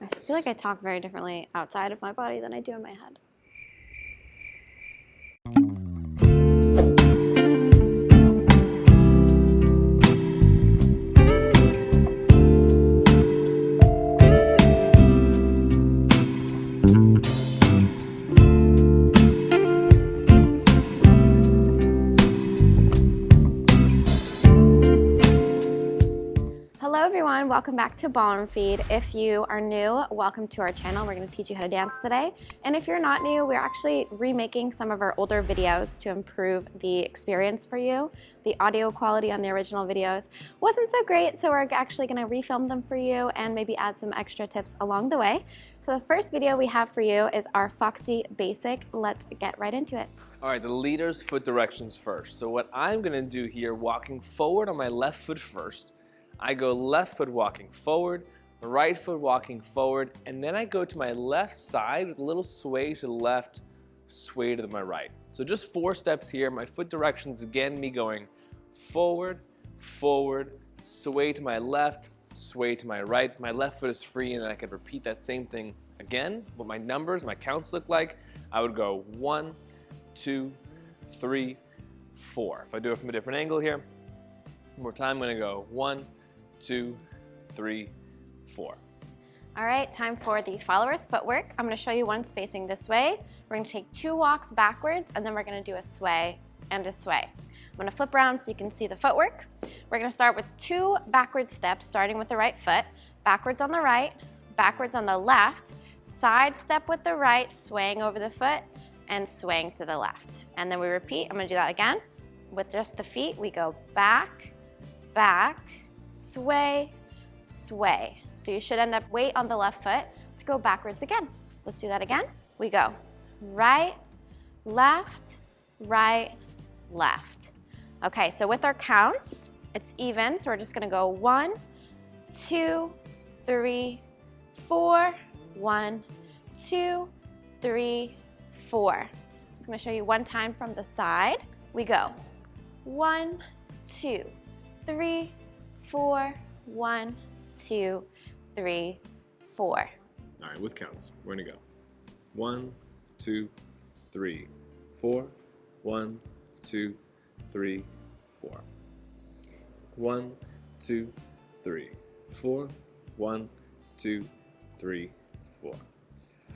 I feel like I talk very differently outside of my body than I do in my head. Hello everyone, welcome back to Ballroom Feed. If you are new, welcome to our channel. We're going to teach you how to dance today. And if you're not new, we're actually remaking some of our older videos to improve the experience for you. The audio quality on the original videos wasn't so great, so we're actually going to refilm them for you and maybe add some extra tips along the way. So the first video we have for you is our Foxy Basic. Let's get right into it. All right, the leader's foot directions first. So what I'm going to do here, walking forward on my left foot first, I go left foot walking forward, right foot walking forward, and then I go to my left side with a little sway to the left, sway to my right. So just 4 steps here. My foot directions, again, me going forward, forward, sway to my left, sway to my right. My left foot is free, and then I could repeat that same thing again. What my numbers, my counts look like, I would go 1, 2, 3, 4. If I do it from a different angle here, one more time, I'm going to go 1, 2, 3, 4. All right, time for the follower's footwork. I'm going to show you once facing this way. We're going to take 2 walks backwards, and then we're going to do a sway and a sway. I'm going to flip around so you can see the footwork. We're going to start with 2 backward steps, starting with the right foot. Backwards on the right, backwards on the left, side step with the right, swaying over the foot, and swaying to the left. And then we repeat. I'm going to do that again. With just the feet, we go back, back, sway, sway. So you should end up weight on the left foot to go backwards again. Let's do that again. We go right, left, right, left. Okay, so with our counts, it's even. So we're just gonna go 1, 2, 3, 4, 1, 2, 3, 4. I'm just gonna show you one time from the side. We go 1, 2, 3, 4, 1, 2, 3, 4. All right, with counts, we're gonna go 1, 2, 3, 4, 1, 2, 3, 4. 1, 2, 3, 4, 1, 2, 3, 4.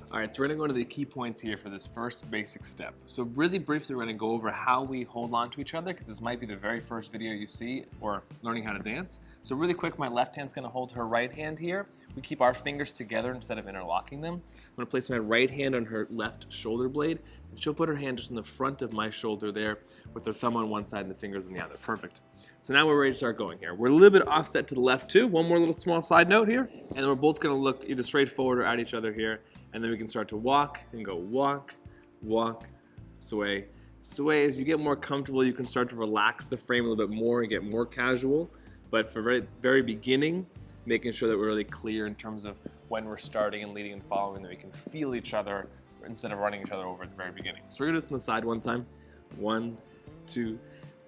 All right, so we're gonna go to the key points here for this first basic step. So really briefly, we're gonna go over how we hold on to each other, because this might be the very first video you see or learning how to dance. So really quick, my left hand's gonna hold her right hand here. We keep our fingers together instead of interlocking them. I'm gonna place my right hand on her left shoulder blade, and she'll put her hand just in the front of my shoulder there with her thumb on one side and the fingers on the other. Perfect. So now we're ready to start going here. We're a little bit offset to the left too. One more little small side note here, and then we're both gonna look either straight forward or at each other here. And then we can start to walk and go walk, walk, sway, sway. As you get more comfortable, you can start to relax the frame a little bit more and get more casual. But for very beginning, making sure that we're really clear in terms of when we're starting and leading and following, that we can feel each other instead of running each other over at the very beginning. So we're gonna do this on the side one time. 1, 2,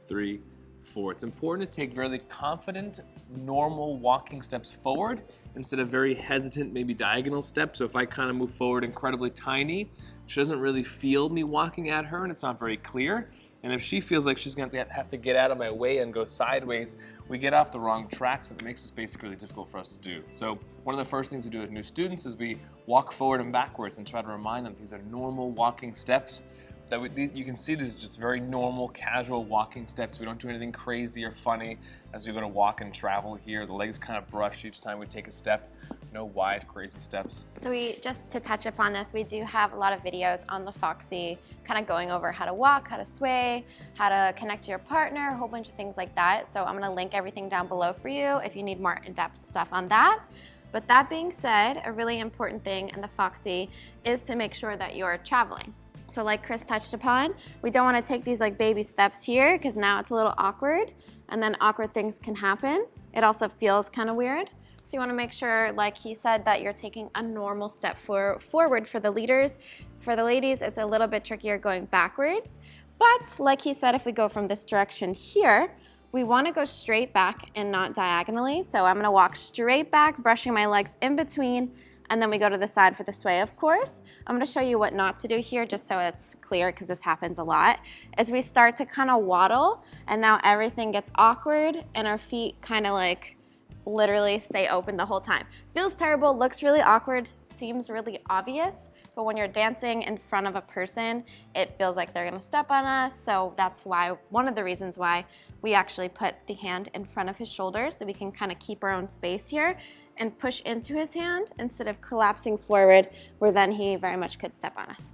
3, 4. It's important to take really confident, normal walking steps forward instead of very hesitant, maybe diagonal steps. So if I kind of move forward incredibly tiny, she doesn't really feel me walking at her and it's not very clear. And if she feels like she's going to have to get out of my way and go sideways, we get off the wrong tracks and it makes this basically really difficult for us to do. So one of the first things we do with new students is we walk forward and backwards and try to remind them these are normal walking steps. You can see these are just very normal, casual walking steps. We don't do anything crazy or funny as we're going to walk and travel here. The legs kind of brush each time we take a step. No wide, crazy steps. So just to touch upon this, we do have a lot of videos on the Foxy, kind of going over how to walk, how to sway, how to connect to your partner, a whole bunch of things like that. So I'm going to link everything down below for you if you need more in-depth stuff on that. But that being said, a really important thing in the Foxy is to make sure that you're traveling. So like Chris touched upon, we don't want to take these like baby steps here because now it's a little awkward and then awkward things can happen. It also feels kind of weird. So you want to make sure, like he said, that you're taking a normal step forward for the leaders. For the ladies, it's a little bit trickier going backwards. But like he said, if we go from this direction here, we want to go straight back and not diagonally. So I'm going to walk straight back, brushing my legs in between, and then we go to the side for the sway, of course. I'm gonna show you what not to do here, just so it's clear, because this happens a lot, is we start to kind of waddle, and now everything gets awkward, and our feet kind of like literally stay open the whole time. Feels terrible, looks really awkward, seems really obvious, but when you're dancing in front of a person, it feels like they're gonna step on us. So that's why, one of the reasons why we actually put the hand in front of his shoulder, so we can kind of keep our own space here and push into his hand instead of collapsing forward, where then he very much could step on us.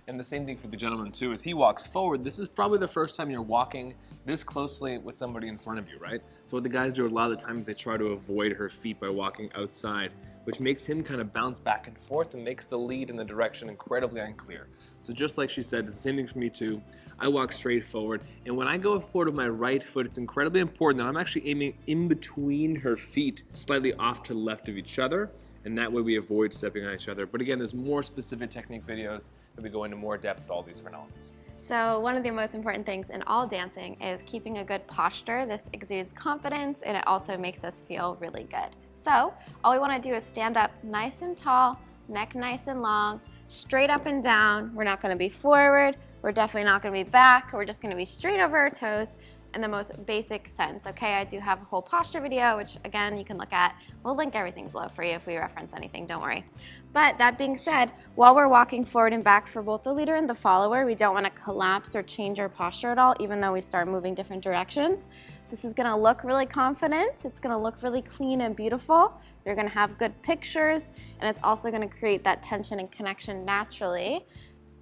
And the same thing for the gentleman too. As he walks forward, this is probably the first time you're walking this closely with somebody in front of you, right? So what the guys do a lot of the times, they try to avoid her feet by walking outside, which makes him kind of bounce back and forth and makes the lead in the direction incredibly unclear. So just like she said, it's the same thing for me too. I walk straight forward, and when I go forward with my right foot, it's incredibly important that I'm actually aiming in between her feet, slightly off to the left of each other, and that way we avoid stepping on each other. But again, there's more specific technique videos that we go into more depth with all these different elements. So one of the most important things in all dancing is keeping a good posture. This exudes confidence, and it also makes us feel really good. So all we want to do is stand up nice and tall, neck nice and long, straight up and down. We're not going to be forward. We're definitely not going to be back. We're just going to be straight over our toes in the most basic sense, okay? I do have a whole posture video, which again, you can look at. We'll link everything below for you if we reference anything, don't worry. But that being said, while we're walking forward and back for both the leader and the follower, we don't want to collapse or change our posture at all, even though we start moving different directions. This is gonna look really confident. It's gonna look really clean and beautiful. You're gonna have good pictures, and it's also gonna create that tension and connection naturally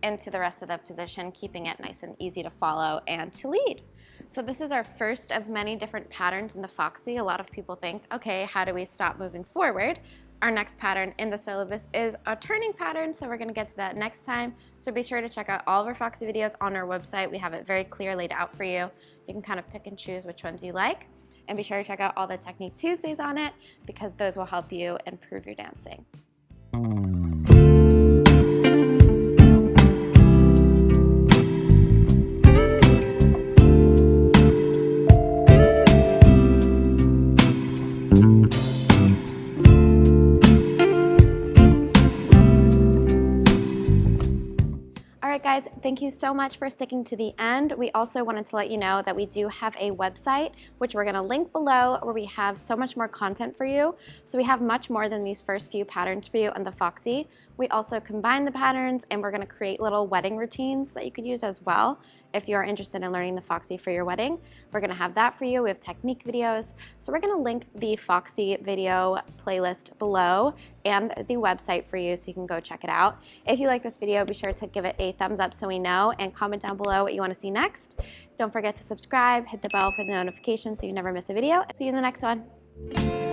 into the rest of the position, keeping it nice and easy to follow and to lead. So this is our first of many different patterns in the Foxy. A lot of people think, okay, how do we stop moving forward? Our next pattern in the syllabus is a turning pattern, so we're gonna get to that next time. So be sure to check out all of our Foxy videos on our website. We have it very clear laid out for you. You can kind of pick and choose which ones you like. And be sure to check out all the Technique Tuesdays on it, because those will help you improve your dancing. Alright guys, thank you so much for sticking to the end. We also wanted to let you know that we do have a website, which we're going to link below, where we have so much more content for you. So we have much more than these first few patterns for you on the Foxy. We also combine the patterns, and we're going to create little wedding routines that you could use as well if you're interested in learning the Foxy for your wedding. We're going to have that for you. We have technique videos. So we're going to link the Foxy video playlist below and the website for you, so you can go check it out. If you like this video, be sure to give it a thumbs up so we know, and comment down below what you want to see next. Don't forget to subscribe, hit the bell for the notifications so you never miss a video. See you in the next one.